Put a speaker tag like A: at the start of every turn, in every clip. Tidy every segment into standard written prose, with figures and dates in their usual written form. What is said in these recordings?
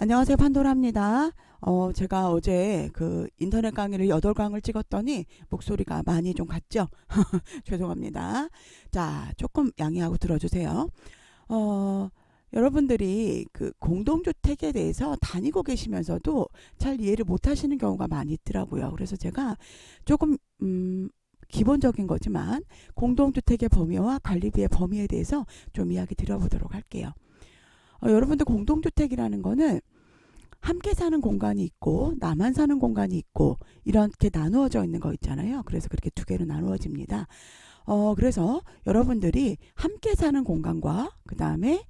A: 안녕하세요. 판도라입니다. 제가 어제 그 인터넷 강의를 8강을 찍었더니 목소리가 많이 좀 갔죠? 죄송합니다. 자, 조금 양해하고 들어주세요. 어, 여러분들이 그 공동주택에 대해서 다니고 계시면서도 잘 이해를 못 하시는 경우가 많이 있더라고요. 그래서 제가 조금, 기본적인 거지만 공동주택의 범위와 관리비의 범위에 대해서 좀 이야기 드려보도록 할게요. 여러분들 공동주택이라는 거는 함께 사는 공간이 있고 나만 사는 공간이 있고 이렇게 나누어져 있는 거 있잖아요. 그래서 그렇게 두 개로 나누어집니다. 그래서 여러분들이 함께 사는 공간과 그 다음에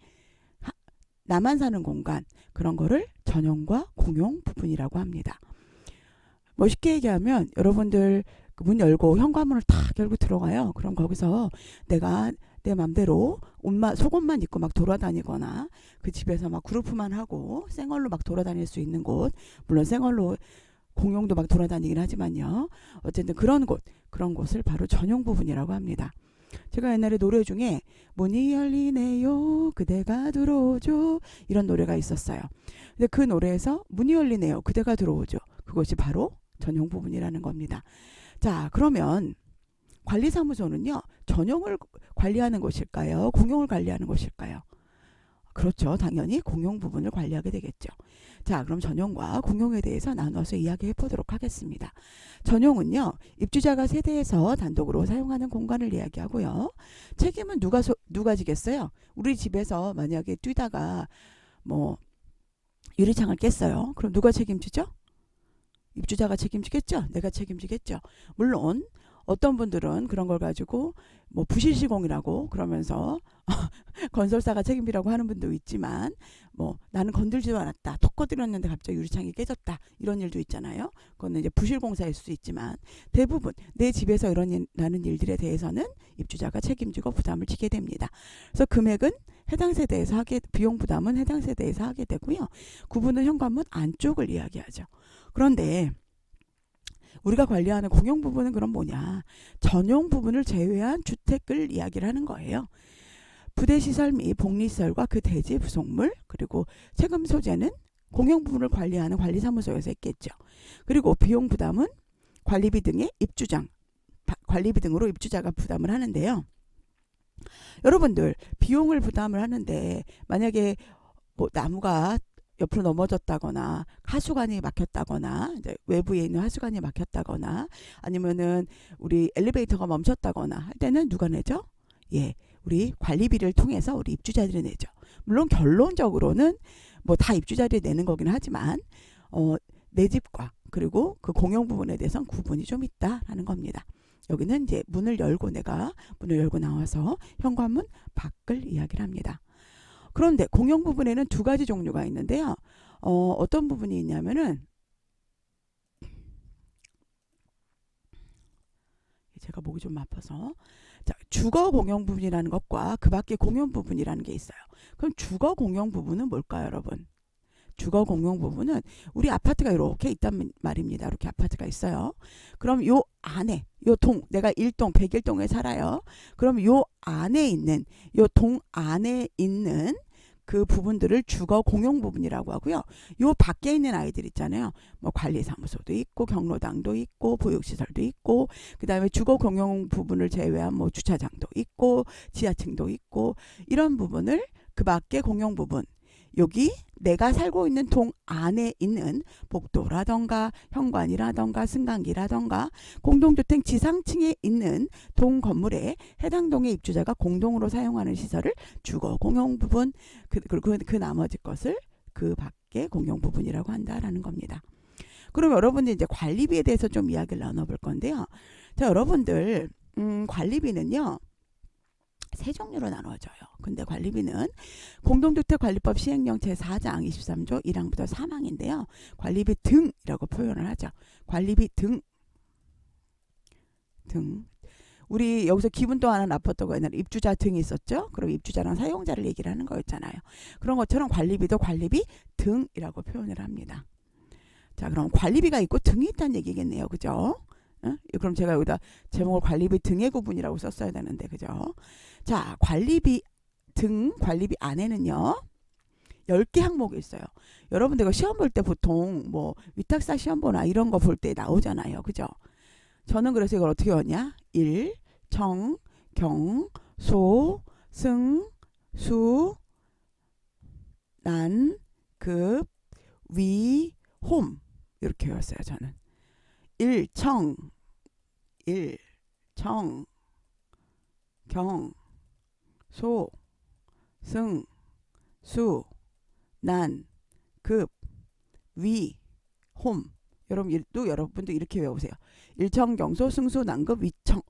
A: 나만 사는 공간 그런 거를 전용과 공용 부분이라고 합니다. 멋있게 얘기하면 여러분들 그 문 열고 현관문을 탁 열고 들어가요. 그럼 거기서 내가 내 맘대로 속옷만 입고 막 돌아다니거나 그 집에서 막 그루프만 하고 생얼로 막 돌아다닐 수 있는 곳, 물론 생얼로 공용도 막 돌아다니긴 하지만요. 어쨌든 그런 곳을 바로 전용 부분이라고 합니다. 제가 옛날에 노래 중에 문이 열리네요 그대가 들어오죠 이런 노래가 있었어요. 근데 그 노래에서 문이 열리네요 그대가 들어오죠 그것이 바로 전용 부분이라는 겁니다. 자, 그러면 관리사무소는요, 전용을 관리하는 곳일까요? 공용을 관리하는 곳일까요? 그렇죠. 당연히 공용 부분을 관리하게 되겠죠. 자, 그럼 전용과 공용에 대해서 나눠서 이야기해 보도록 하겠습니다. 전용은요, 입주자가 세대에서 단독으로 사용하는 공간을 이야기하고요. 책임은 누가 지겠어요? 우리 집에서 만약에 뛰다가 뭐 유리창을 깼어요. 그럼 누가 책임지죠? 입주자가 책임지겠죠? 내가 책임지겠죠? 물론 어떤 분들은 그런 걸 가지고 뭐 부실시공이라고 그러면서 건설사가 책임이라고 하는 분도 있지만 뭐 나는 건들지도 않았다. 톡 건드렸는데 갑자기 유리창이 깨졌다. 이런 일도 있잖아요. 그거는 이제 부실공사일 수도 있지만 대부분 내 집에서 일어나는 일들에 대해서는 입주자가 책임지고 부담을 지게 됩니다. 그래서 금액은 해당 세대에서 비용 부담은 해당 세대에서 하게 되고요. 구분은 현관문 안쪽을 이야기하죠. 그런데 우리가 관리하는 공용 부분은 그럼 뭐냐? 전용 부분을 제외한 주택을 이야기를 하는 거예요. 부대시설 및 복리시설과 그 대지 부속물 그리고 세금 소재는 공용 부분을 관리하는 관리사무소에서 했겠죠. 그리고 비용 부담은 관리비 등으로 입주자가 부담을 하는데요. 여러분들 비용을 부담을 하는데 만약에 뭐 나무가 옆으로 넘어졌다거나 하수관이 막혔다거나 이제 외부에 있는 하수관이 막혔다거나 아니면은 우리 엘리베이터가 멈췄다거나 할 때는 누가 내죠? 예, 우리 관리비를 통해서 우리 입주자들이 내죠. 물론 결론적으로는 뭐 다 입주자들이 내는 거긴 하지만 내 집과 그리고 그 공용 부분에 대해서는 구분이 좀 있다라는 겁니다. 여기는 이제 내가 문을 열고 나와서 현관문 밖을 이야기를 합니다. 그런데 공용 부분에는 두 가지 종류가 있는데요. 어떤 부분이 있냐면은 제가 목이 좀 아파서 자, 주거 공용 부분이라는 것과 그 밖에 공용 부분이라는 게 있어요. 그럼 주거 공용 부분은 뭘까요, 여러분? 주거 공용 부분은 우리 아파트가 이렇게 있단 말입니다. 이렇게 아파트가 있어요. 그럼 요 안에 내가 1동 101동에 살아요. 그럼 요 안에 있는 요 동 안에 있는 그 부분들을 주거 공용 부분이라고 하고요. 요 밖에 있는 아이들 있잖아요. 뭐 관리사무소도 있고 경로당도 있고 보육시설도 있고 그다음에 주거 공용 부분을 제외한 뭐 주차장도 있고 지하층도 있고 이런 부분을 그 밖에 공용 부분 여기 내가 살고 있는 동 안에 있는 복도라던가 현관이라던가 승강기라던가 공동주택 지상층에 있는 동 건물에 해당 동의 입주자가 공동으로 사용하는 시설을 주거 공용 부분 그리고 그 나머지 것을 그 밖에 공용 부분이라고 한다라는 겁니다. 그럼 여러분들 이제 관리비에 대해서 좀 이야기를 나눠볼 건데요. 자, 여러분들 관리비는요. 세 종류로 나눠져요. 근데 관리비는 공동주택관리법 시행령 제4장 23조 1항부터 3항인데요. 관리비 등이라고 표현을 하죠. 관리비 등. 우리 여기서 기분도 하나 나빴다고 옛날에 입주자 등이 있었죠. 그럼 입주자랑 사용자를 얘기를 하는 거였잖아요. 그런 것처럼 관리비도 관리비 등이라고 표현을 합니다. 자, 그럼 관리비가 있고 등이 있다는 얘기겠네요. 그죠? 그럼 제가 여기다 제목을 관리비 등의 구분이라고 썼어야 되는데 그죠? 자, 관리비 안에는요 10개 항목이 있어요. 여러분들 이거 시험 볼 때 보통 뭐 위탁사 시험 보나 이런 거 볼 때 나오잖아요. 그죠? 저는 그래서 이걸 어떻게 외웠냐? 1, 청, 경, 소, 승, 수, 난, 급, 위, 홈 이렇게 외웠어요. 저는 1, 청, 경, 소, 승, 수, 난, 급, 위, 홈. 여러분도 이렇게 외우세요. 일청경소 승수 난급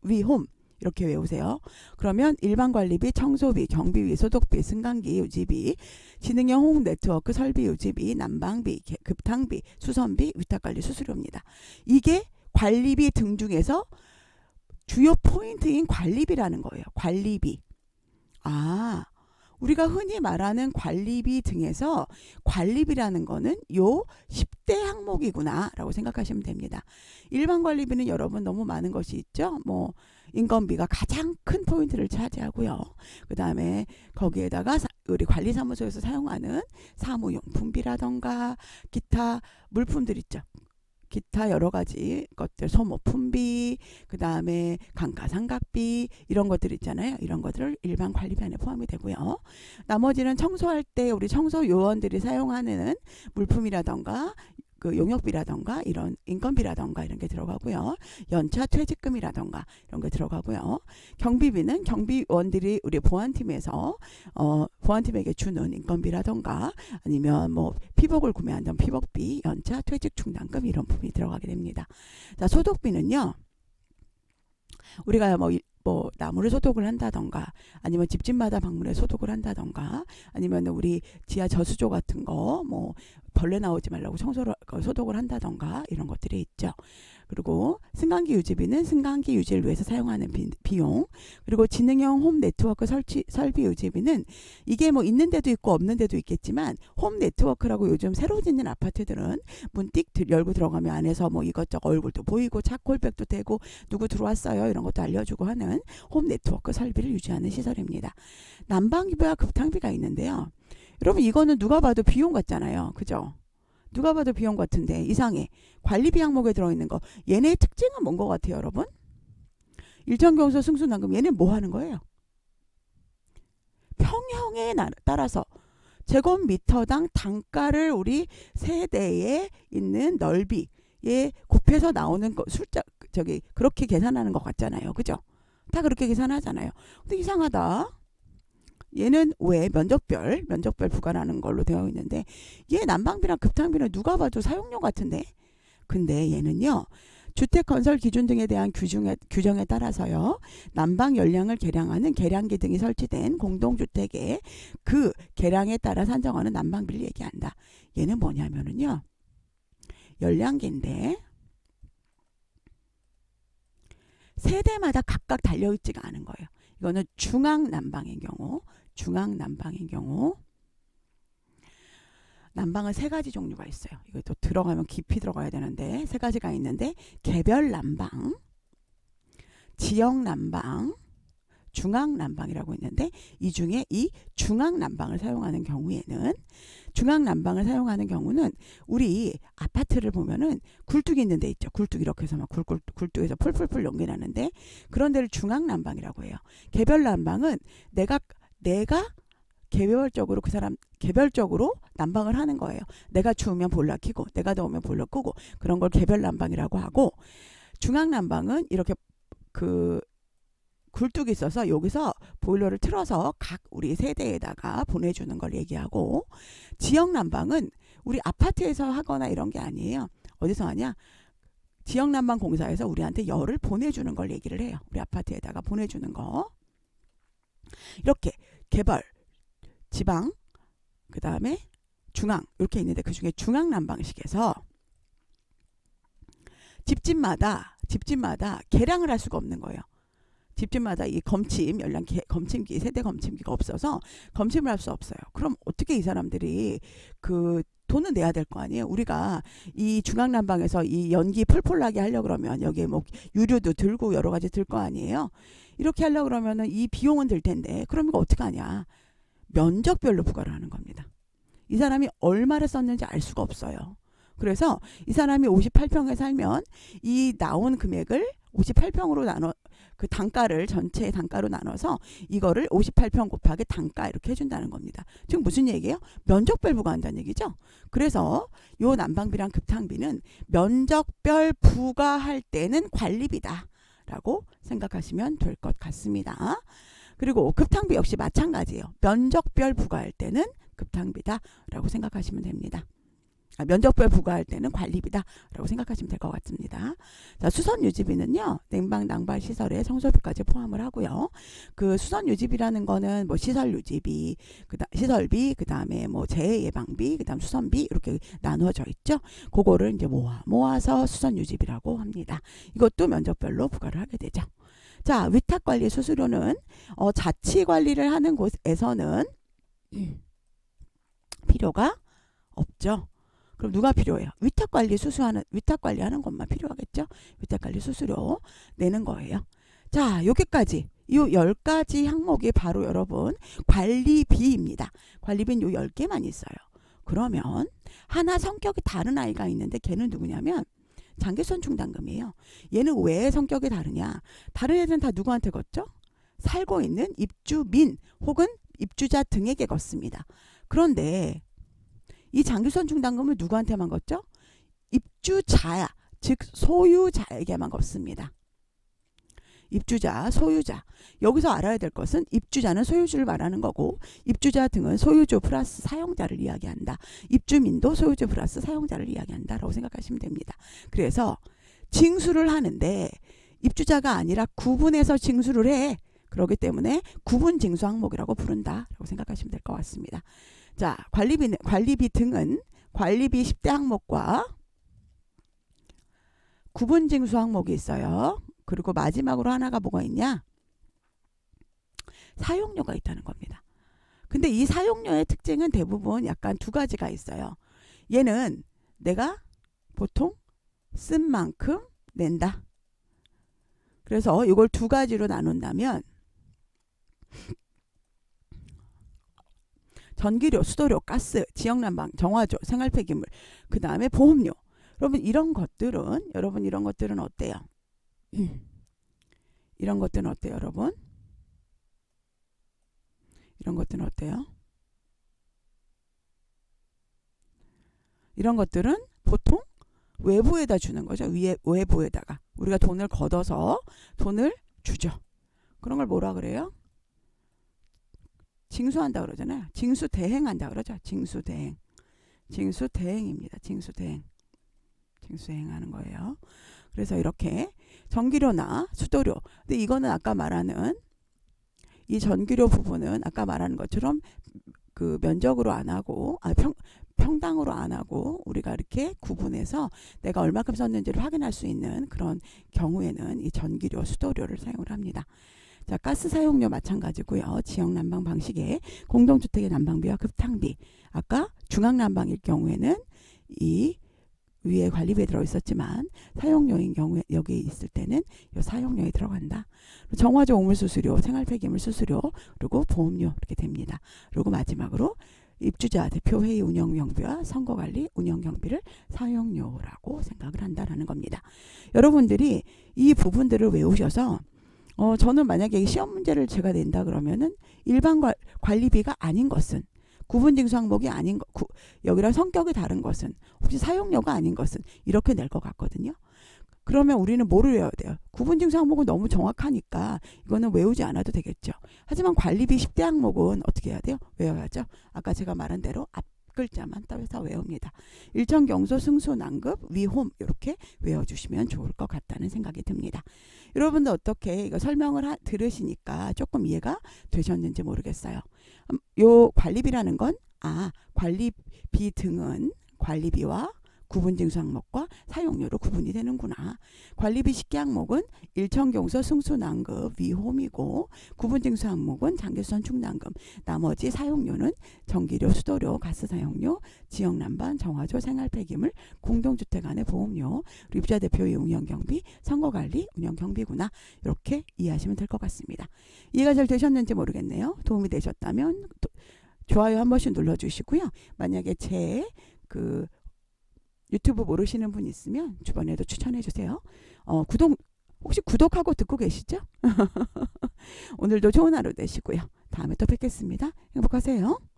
A: 위홈 이렇게 외우세요. 그러면 일반관리비, 청소비, 경비비, 소독비, 승강기, 유지비, 지능형 호응 네트워크 설비 유지비, 난방비, 급탕비, 수선비, 위탁관리 수수료입니다. 이게 관리비 등 중에서 주요 포인트인 관리비라는 거예요. 관리비. 우리가 흔히 말하는 관리비 등에서 관리비라는 거는 요 10대 항목이구나 라고 생각하시면 됩니다. 일반 관리비는 여러분 너무 많은 것이 있죠. 뭐 인건비가 가장 큰 포인트를 차지하고요. 그 다음에 거기에다가 우리 관리사무소에서 사용하는 사무용품비라던가 기타 물품들 있죠. 기타 여러 가지 것들, 소모품비, 그 다음에 감가상각비 이런 것들 있잖아요. 이런 것들을 일반 관리비 안에 포함이 되고요. 나머지는 청소할 때 우리 청소 요원들이 사용하는 물품이라던가 그 용역비라던가 이런 인건비라던가 이런 게 들어가고요. 연차 퇴직금이라던가 이런 게 들어가고요. 경비비는 경비원들이 우리 보안팀에서 보안팀에게 주는 인건비라던가 아니면 뭐 피복을 구매한다면 피복비, 연차 퇴직 충당금 이런 부분이 들어가게 됩니다. 자, 소독비는요. 우리가 뭐 나무를 소독을 한다던가 아니면 집집마다 방문해 소독을 한다던가 아니면 우리 지하 저수조 같은 거 뭐 벌레 나오지 말라고 소독을 한다던가 이런 것들이 있죠. 그리고 승강기 유지비는 승강기 유지를 위해서 사용하는 비용. 그리고 지능형 홈 네트워크 설비 유지비는 이게 뭐 있는 데도 있고 없는 데도 있겠지만 홈 네트워크라고 요즘 새로 짓는 아파트들은 문 띡 열고 들어가면 안에서 뭐 이것저것 얼굴도 보이고 차콜백도 되고 누구 들어왔어요 이런 것도 알려주고 하는 홈 네트워크 설비를 유지하는 시설입니다. 난방비와 급탕비가 있는데요. 여러분 이거는 누가 봐도 비용 같잖아요. 그죠? 누가 봐도 비용 같은데 이상해. 관리비 항목에 들어있는 거. 얘네의 특징은 뭔 것 같아요, 여러분? 일정경소 승수난금 얘네 뭐 하는 거예요? 평형에 따라서 제곱미터당 단가를 우리 세대에 있는 넓이에 곱해서 나오는 거 숫자 그렇게 계산하는 것 같잖아요. 그죠? 다 그렇게 계산하잖아요. 근데 이상하다. 얘는 왜 면적별 부과라는 걸로 되어 있는데 얘 난방비랑 급탕비는 누가 봐도 사용료 같은데 근데 얘는요 주택 건설 기준 등에 대한 규정에 따라서요 난방 열량을 계량하는 계량기 등이 설치된 공동주택의 그 계량에 따라 산정하는 난방비를 얘기한다. 얘는 뭐냐면은요 열량기인데 세대마다 각각 달려있지가 않은 거예요. 이거는 중앙난방인 경우 난방은 세 가지 종류가 있어요. 이거 또 들어가면 깊이 들어가야 되는데 세 가지가 있는데 개별 난방, 지역 난방, 중앙 난방이라고 있는데 이 중에 이 중앙 난방을 사용하는 경우는 우리 아파트를 보면은 굴뚝이 있는 데 있죠. 굴뚝 이렇게 해서 막 굴뚝에서 풀풀풀 연기 나는데 그런 데를 중앙 난방이라고 해요. 개별 난방은 내가 개별적으로 그 사람 개별적으로 난방을 하는 거예요. 내가 추우면 보일러 켜고 내가 더우면 보일러 끄고 그런 걸 개별 난방이라고 하고 중앙 난방은 이렇게 그 굴뚝이 있어서 여기서 보일러를 틀어서 각 우리 세대에다가 보내주는 걸 얘기하고 지역 난방은 우리 아파트에서 하거나 이런 게 아니에요. 어디서 하냐? 지역 난방 공사에서 우리한테 열을 보내주는 걸 얘기를 해요. 우리 아파트에다가 보내주는 거. 이렇게 개별, 지방, 그 다음에 중앙 이렇게 있는데 그 중에 중앙 난방식에서 집집마다 계량을 할 수가 없는 거예요. 집집마다 이 검침기 세대 검침기가 없어서 검침을 할 수 없어요. 그럼 어떻게 이 사람들이 그 돈은 내야 될 거 아니에요. 우리가 이 중앙난방에서 이 연기 펄펄 나게 하려고 그러면 여기에 뭐 유류도 들고 여러 가지 들 거 아니에요. 이렇게 하려고 그러면은 이 비용은 들 텐데 그럼 이거 어떻게 하냐. 면적별로 부과를 하는 겁니다. 이 사람이 얼마를 썼는지 알 수가 없어요. 그래서 이 사람이 58평에 살면 이 나온 금액을 58평으로 나눠 그 단가를 전체 단가로 나눠서 이거를 58평 곱하기 단가 이렇게 해준다는 겁니다. 지금 무슨 얘기예요? 면적별 부과한다는 얘기죠. 그래서 요 난방비랑 급탕비는 면적별 부과할 때는 관리비다 라고 생각하시면 될 것 같습니다. 그리고 급탕비 역시 마찬가지예요. 면적별 부과할 때는 급탕비다 라고 생각하시면 됩니다. 면적별 부과할 때는 관리비다 라고 생각하시면 될 것 같습니다. 자, 수선 유지비는요, 냉방 난방 시설에 청소비까지 포함을 하고요. 그 수선 유지비라는 거는 뭐 시설 유지비, 시설비, 그 다음에 뭐 재해 예방비, 그 다음 수선비 이렇게 나누어져 있죠. 그거를 이제 모아서 수선 유지비라고 합니다. 이것도 면적별로 부과를 하게 되죠. 자, 위탁 관리 수수료는 자치 관리를 하는 곳에서는 필요가 없죠. 그럼 누가 필요해요? 위탁 관리하는 것만 필요하겠죠? 위탁 관리 수수료 내는 거예요. 자, 여기까지 이 10가지 항목이 바로 여러분 관리비입니다. 관리비는 요 10개만 있어요. 그러면 하나 성격이 다른 아이가 있는데 걔는 누구냐면 장기수선 충당금이에요. 얘는 왜 성격이 다르냐? 다른 애들은 다 누구한테 걷죠? 살고 있는 입주민 혹은 입주자 등에게 걷습니다. 그런데 이 장기수선 충당금을 누구한테만 걷죠? 입주자야, 즉 소유자에게만 걷습니다. 입주자, 소유자. 여기서 알아야 될 것은 입주자는 소유주를 말하는 거고 입주자 등은 소유주 플러스 사용자를 이야기한다. 입주민도 소유주 플러스 사용자를 이야기한다 라고 생각하시면 됩니다. 그래서 징수를 하는데 입주자가 아니라 구분해서 징수를 해. 그렇기 때문에 구분 징수 항목이라고 부른다 라고 생각하시면 될 것 같습니다. 자, 관리비 등은 관리비 10대 항목과 구분 징수 항목이 있어요. 그리고 마지막으로 하나가 뭐가 있냐? 사용료가 있다는 겁니다. 근데 이 사용료의 특징은 대부분 약간 두 가지가 있어요. 얘는 내가 보통 쓴 만큼 낸다. 그래서 이걸 두 가지로 나눈다면 전기료, 수도료, 가스, 지역난방, 정화조, 생활폐기물, 그 다음에 보험료. 여러분 이런 것들은 어때요? 이런 것들은 어때요, 여러분? 이런 것들은 어때요? 이런 것들은 보통 외부에다 주는 거죠. 외부에다가 우리가 돈을 걷어서 돈을 주죠. 그런 걸 뭐라 그래요? 징수한다 그러잖아요. 징수대행한다 그러죠. 징수대행입니다. 징수대행하는 거예요. 그래서 이렇게 전기료나 수도료. 근데 이거는 아까 말하는 이 전기료 부분은 아까 말하는 것처럼 그 면적으로 안 하고 평당으로 안 하고 우리가 이렇게 구분해서 내가 얼마큼 썼는지를 확인할 수 있는 그런 경우에는 이 전기료, 수도료를 사용을 합니다. 자, 가스 사용료 마찬가지고요. 지역 난방 방식의 공동주택의 난방비와 급탕비. 아까 중앙 난방일 경우에는 이 위에 관리비에 들어있었지만 사용료인 경우에 여기 있을 때는 이 사용료에 들어간다. 정화조 오물 수수료, 생활폐기물 수수료, 그리고 보험료 이렇게 됩니다. 그리고 마지막으로 입주자 대표회의 운영경비와 선거관리 운영경비를 사용료라고 생각을 한다라는 겁니다. 여러분들이 이 부분들을 외우셔서 저는 만약에 시험 문제를 제가 낸다 그러면은 일반 관리비가 아닌 것은 구분징수 항목이 아닌 여기랑 성격이 다른 것은 혹시 사용료가 아닌 것은 이렇게 낼 것 같거든요. 그러면 우리는 뭐를 외워야 돼요? 구분징수 항목은 너무 정확하니까 이거는 외우지 않아도 되겠죠. 하지만 관리비 10대 항목은 어떻게 해야 돼요? 외워야죠. 아까 제가 말한 대로 앞 글자만 따서 외웁니다. 일천경소, 승수, 난급, 위홈 이렇게 외워주시면 좋을 것 같다는 생각이 듭니다. 여러분들 어떻게 이거 설명을 들으시니까 조금 이해가 되셨는지 모르겠어요. 요 관리비라는 건 관리비 등은 관리비와 구분징수 항목과 사용료로 구분이 되는구나. 관리비 10개 항목은 일천경소, 승수, 난급, 위홈이고 구분징수 항목은 장기수선 충당금, 나머지 사용료는 전기료, 수도료, 가스 사용료, 지역난방, 정화조, 생활폐기물, 공동주택 안의 보험료, 입주자 대표의 운영경비, 선거관리, 운영경비구나. 이렇게 이해하시면 될 것 같습니다. 이해가 잘 되셨는지 모르겠네요. 도움이 되셨다면 좋아요 한 번씩 눌러주시고요. 만약에 제 그 유튜브 모르시는 분 있으면 주변에도 추천해 주세요. 혹시 구독하고 듣고 계시죠? 오늘도 좋은 하루 되시고요. 다음에 또 뵙겠습니다. 행복하세요.